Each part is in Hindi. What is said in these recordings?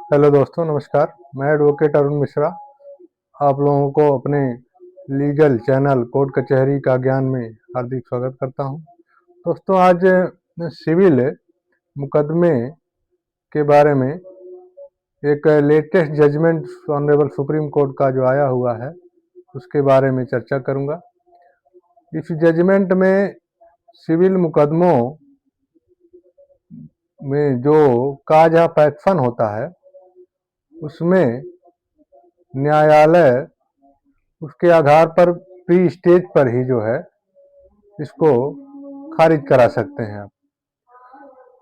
हेलो दोस्तों, नमस्कार। मैं एडवोकेट अरुण मिश्रा आप लोगों को अपने लीगल चैनल कोर्ट कचहरी का ज्ञान में हार्दिक स्वागत करता हूं। दोस्तों, आज सिविल मुकदमे के बारे में एक latest judgment honourable supreme court का जो आया हुआ है उसके बारे में चर्चा करूंगा। इस जजमेंट में सिविल मुकदमों में जो काज ऑफ एक्शन होता है उसमें न्यायालय उसके आधार पर प्री स्टेज पर ही जो है इसको खारिज करा सकते हैं।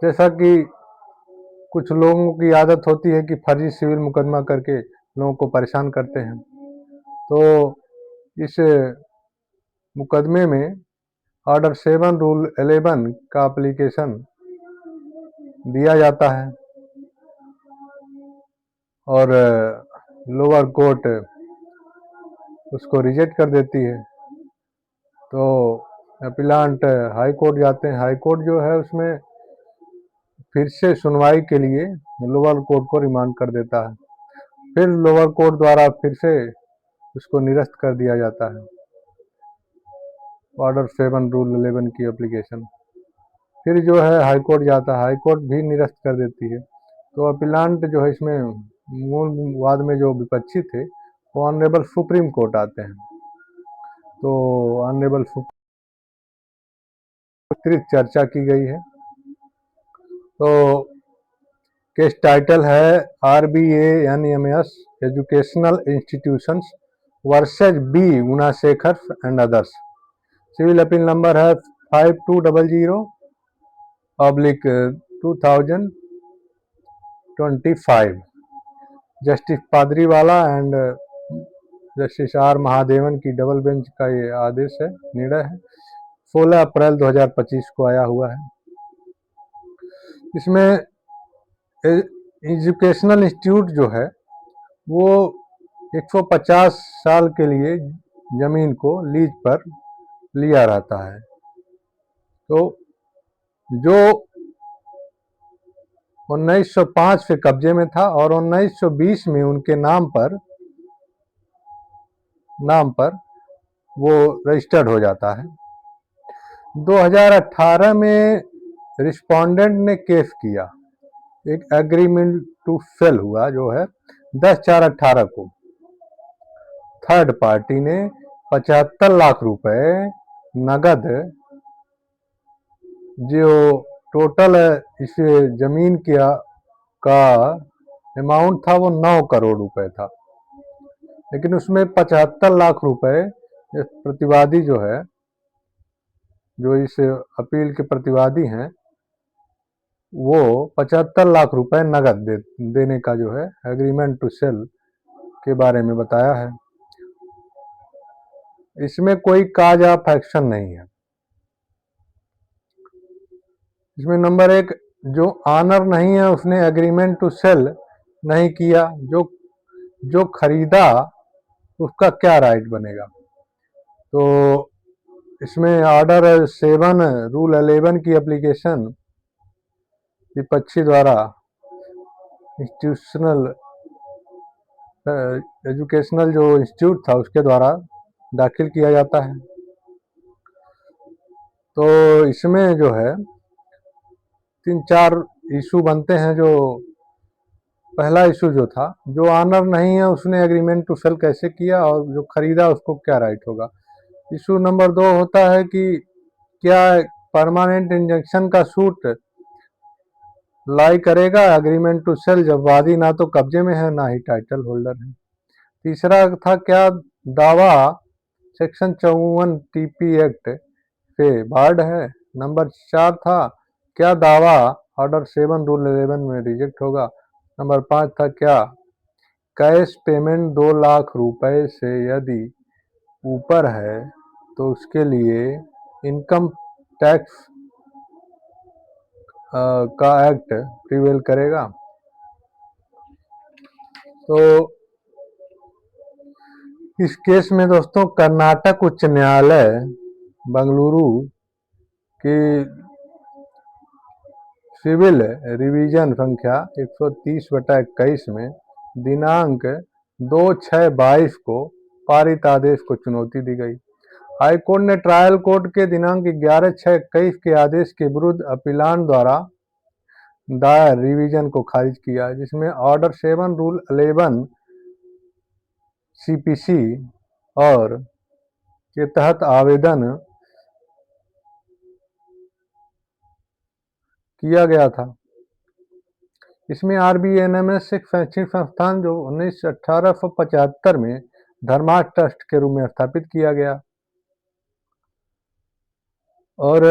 जैसा कि कुछ लोगों की आदत होती है कि फर्जी सिविल मुकदमा करके लोगों को परेशान करते हैं, तो इस मुकदमे में ऑर्डर 7 रूल 11 का एप्लीकेशन दिया जाता है और लोअर कोर्ट उसको रिजेक्ट कर देती है। तो अपीलांट हाई कोर्ट जाते हैं। हाई कोर्ट जो है उसमें फिर से सुनवाई के लिए लोअर कोर्ट को रिमांड कर देता है। फिर लोअर कोर्ट द्वारा फिर से उसको निरस्त कर दिया जाता है, ऑर्डर 7 रूल 11 की एप्लीकेशन। फिर जो है हाई कोर्ट जाता है, हाई कोर्ट भी निरस्त कर देती है। तो अपीलांट जो है इसमें मूल वाद में जो विपक्षी थे वो ऑनरेबल सुप्रीम कोर्ट आते हैं। तो ऑनरेबल विस्तृत चर्चा की गई है। तो केस टाइटल है RBANMS educational institutions versus B Gunasekhar and others. Civil appeal number है 5200/2025। Justice Pardiwala and justice R Mahadevan की डबल बेंच का ये आदेश है, निर्णय है। 16 अप्रैल 2025 को आया हुआ है। इसमें एजुकेशनल इंस्टीट्यूट जो है वो 150 साल के लिए जमीन को लीज पर लिया रहता है। तो जो 1905 से कब्जे में था और 1920 में उनके नाम पर वो रजिस्टर्ड हो जाता है। 2018 में रिस्पोंडेंट ने केस किया, एक एग्रीमेंट टू सेल हुआ जो है 10/4/18 को। थर्ड पार्टी ने 75 लाख रुपए नगद, जो टोटल इस जमीन का अमाउंट था वो 9 करोड़ रुपए था, लेकिन उसमें 75 लाख रुपए प्रतिवादी जो है, जो इस अपील के प्रतिवादी हैं, वो 75 लाख रुपए नगद देने का जो है एग्रीमेंट टू सेल के बारे में बताया है। इसमें कोई काज ऑफ एक्शन नहीं है। इसमें नंबर 1, जो ऑनर नहीं है उसने एग्रीमेंट टू सेल नहीं किया, जो खरीदा उसका क्या राइट बनेगा। तो इसमें ऑर्डर 7 रूल 11 की एप्लीकेशन विपक्षी द्वारा इंस्टीट्यूशनल एजुकेशनल जो इंस्टीट्यूट था उसके द्वारा दाखिल किया जाता है। तो इसमें जो है 3-4 इशू बनते हैं। जो पहला इशू जो था, जो ऑनर नहीं है उसने एग्रीमेंट टू सेल कैसे किया और जो खरीदा उसको क्या राइट होगा। इशू नंबर 2 होता है कि क्या परमानेंट इंजंक्शन का सूट लाई करेगा एग्रीमेंट टू सेल जब वादी ना तो कब्जे में है ना ही टाइटल होल्डर है। तीसरा था, क्या दावा सेक्शन 54 TP एक्ट से बार्ड है। नंबर 4 था, क्या दावा ऑर्डर 7 रूल 11 में रिजेक्ट होगा। नंबर 5 था, क्या कैश पेमेंट 2 लाख रुपए से यदि ऊपर है तो उसके लिए इनकम टैक्स का एक्ट प्रिवेल करेगा। तो इस केस में दोस्तों कर्नाटक उच्च न्यायालय बेंगलुरु की सिविल रिवीजन संख्या 130/21 में दिनांक 2/6/22 को पारित आदेश को चुनौती दी गई। हाईकोर्ट ने ट्रायल कोर्ट के दिनांक 11/6/21 के आदेश के विरुद्ध अपीलांट द्वारा दायर रिवीजन को खारिज किया, जिसमें ऑर्डर 7 रूल 11 सीपीसी और के तहत आवेदन किया गया था। इसमें आरबीएनएमएस एक शैक्षणिक संस्थान जो 1875 में धर्मा ट्रस्ट के रूप में स्थापित किया गया और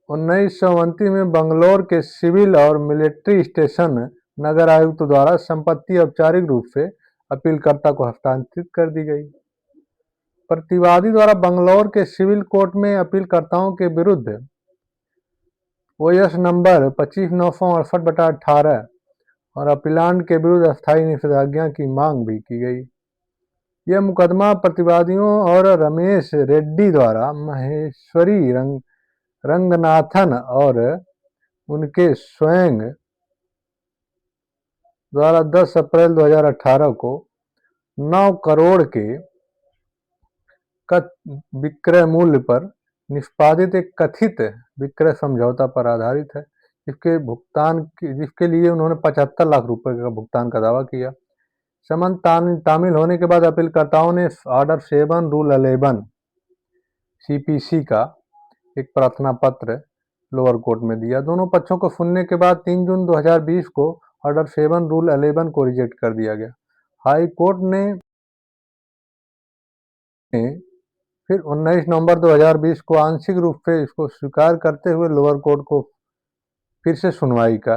1929 में बंगलौर के सिविल और मिलिट्री स्टेशन नगर आयुक्त द्वारा संपत्ति औपचारिक रूप से अपीलकर्ता को हस्तांतरित कर दी गई। प्रतिवादी द्वारा बंगलौर के सिविल कोर्ट में अपीलकर्ताओं के विरुद्ध ओएस नंबर 25/968/18 और अपीलांट के विरुद्ध अस्थायी निषेधाज्ञा की मांग भी की गई। यह मुकदमा प्रतिवादियों और रमेश रेड्डी द्वारा महेश्वरी रंगनाथन और उनके स्वयं द्वारा 10 अप्रैल 2018 को 9 करोड़ के विक्रय मूल्य पर निष्पादित एक कथित विक्रय समझौता पर आधारित है, जिसके लिए उन्होंने 75 लाख रुपए का भुगतान का दावा किया। समन तामील होने के बाद अपीलकर्ताओं ने ऑर्डर 7 रूल 11 सीपीसी का एक प्रार्थना पत्र लोअर कोर्ट में दिया। दोनों पक्षों को सुनने के बाद 3 जून 2020 को ऑर्डर 7 रूल 11 को रिजेक्ट कर दिया गया। हाई कोर्ट ने फिर 19 नवंबर 2020 को आंशिक रूप से इसको स्वीकार करते हुए लोअर कोर्ट को फिर से सुनवाई का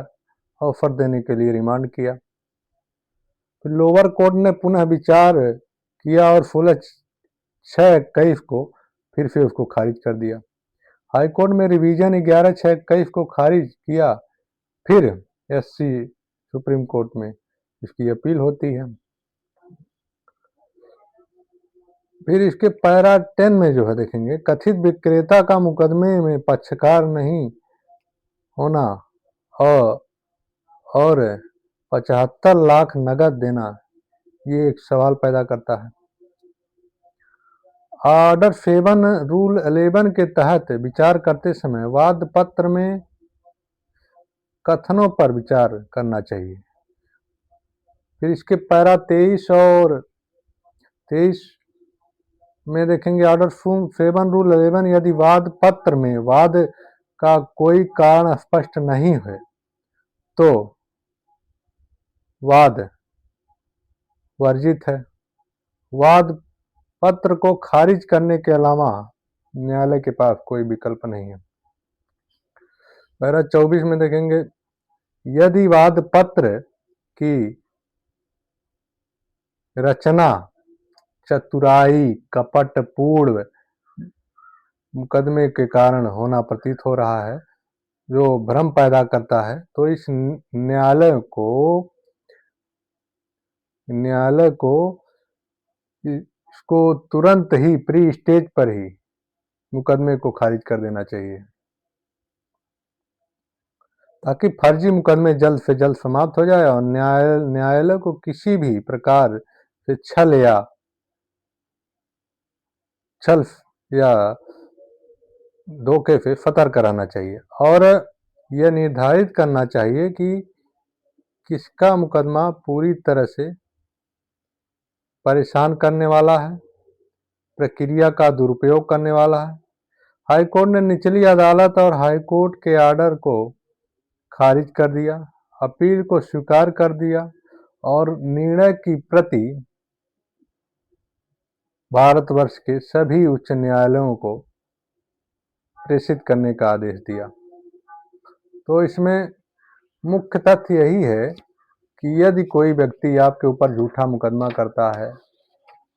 ऑफर देने के लिए रिमांड किया। फिर लोअर कोर्ट ने पुनः विचार किया और 16/6/21 को फिर से उसको खारिज कर दिया। हाईकोर्ट में रिवीजन 11/6/21 को खारिज किया। फिर एससी सुप्रीम कोर्ट में इसकी अपील होती है। फिर इसके पैरा 10 में जो है देखेंगे, कथित विक्रेता का मुकदमे में पक्षकार नहीं होना और 75 लाख नगद देना, ये एक सवाल पैदा करता है। ऑर्डर 7 रूल 11 के तहत विचार करते समय वाद पत्र में कथनों पर विचार करना चाहिए। फिर इसके पैरा 23 और 23 में देखेंगे, ऑर्डर 7 रूल 11 यदि वाद पत्र में वाद का कोई कारण स्पष्ट नहीं है तो वाद वर्जित है। वाद पत्र को खारिज करने के अलावा न्यायालय के पास कोई विकल्प नहीं है। पैरा 24 में देखेंगे, यदि वाद पत्र की रचना चतुराई कपटपूर्ण मुकदमे के कारण होना प्रतीत हो रहा है, जो भ्रम पैदा करता है, तो इस न्यायालय को इसको तुरंत ही प्री स्टेज पर ही मुकदमे को खारिज कर देना चाहिए, ताकि फर्जी मुकदमे जल्द से जल्द समाप्त हो जाए और न्यायालय को किसी भी प्रकार से छल या धोखे से सतर्क रहना चाहिए और यह निर्धारित करना चाहिए कि किसका मुकदमा पूरी तरह से परेशान करने वाला है, प्रक्रिया का दुरुपयोग करने वाला है। हाईकोर्ट ने निचली अदालत और हाईकोर्ट के ऑर्डर को खारिज कर दिया, अपील को स्वीकार कर दिया और निर्णय की प्रति भारतवर्ष के सभी उच्च न्यायालयों को प्रेषित करने का आदेश दिया। तो इसमें मुख्य तथ्य यही है कि यदि कोई व्यक्ति आपके ऊपर झूठा मुकदमा करता है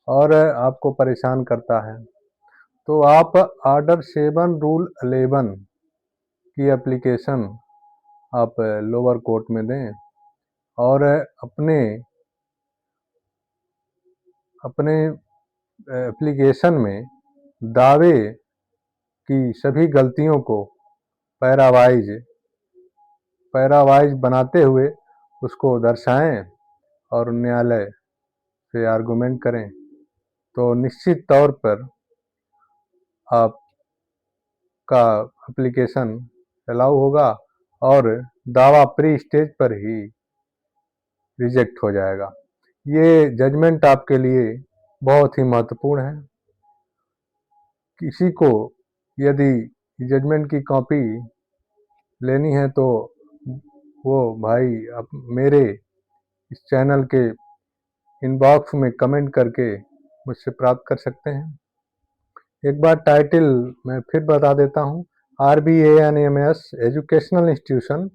और आपको परेशान करता है, तो आप ऑर्डर 7 रूल 11 की एप्लीकेशन आप लोअर कोर्ट में दें और अपने एप्लीकेशन में दावे की सभी गलतियों को पैरावाइज पैरावाइज बनाते हुए उसको दर्शाएं और न्यायालय से आर्गूमेंट करें तो निश्चित तौर पर आपका एप्लीकेशन अलाउ होगा और दावा प्री स्टेज पर ही रिजेक्ट हो जाएगा। ये जजमेंट आपके लिए बहुत ही महत्वपूर्ण है। किसी को यदि जजमेंट की कॉपी लेनी है तो वो भाई आप मेरे इस चैनल के इनबॉक्स में कमेंट करके मुझसे प्राप्त कर सकते हैं। एक बार टाइटल मैं फिर बता देता हूँ, RBANAMS educational institution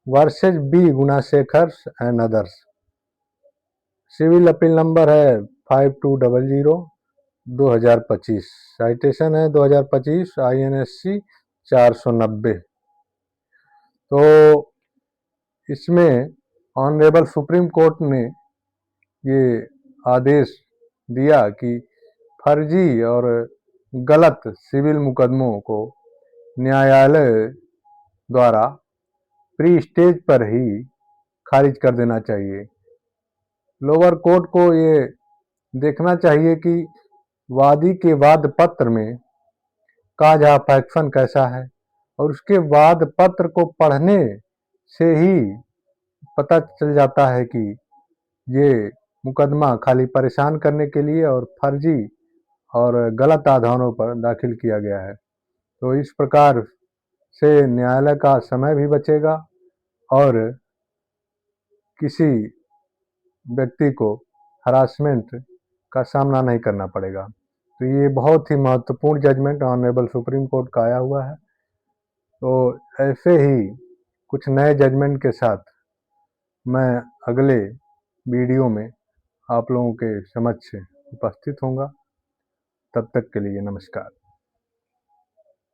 versus B Gunasekhar and others. Civil appeal number है 5200/2025। साइटेशन है 2025 INSC 490। तो इसमें ऑनरेबल सुप्रीम कोर्ट ने ये आदेश दिया कि फर्जी और गलत सिविल मुकदमों को न्यायालय द्वारा प्री स्टेज पर ही खारिज कर देना चाहिए। लोअर कोर्ट को ये देखना चाहिए कि वादी के वाद पत्र में काज ऑफ एक्शन कैसा है, और उसके वाद पत्र को पढ़ने से ही पता चल जाता है कि ये मुकदमा खाली परेशान करने के लिए और फर्जी और गलत आधारों पर दाखिल किया गया है। तो इस प्रकार से न्यायालय का समय भी बचेगा और किसी व्यक्ति को हरासमेंट का सामना नहीं करना पड़ेगा। तो ये बहुत ही महत्वपूर्ण जजमेंट ऑनरेबल सुप्रीम कोर्ट का आया हुआ है। तो ऐसे ही कुछ नए जजमेंट के साथ मैं अगले वीडियो में आप लोगों के समक्ष उपस्थित होऊंगा। तब तक के लिए नमस्कार।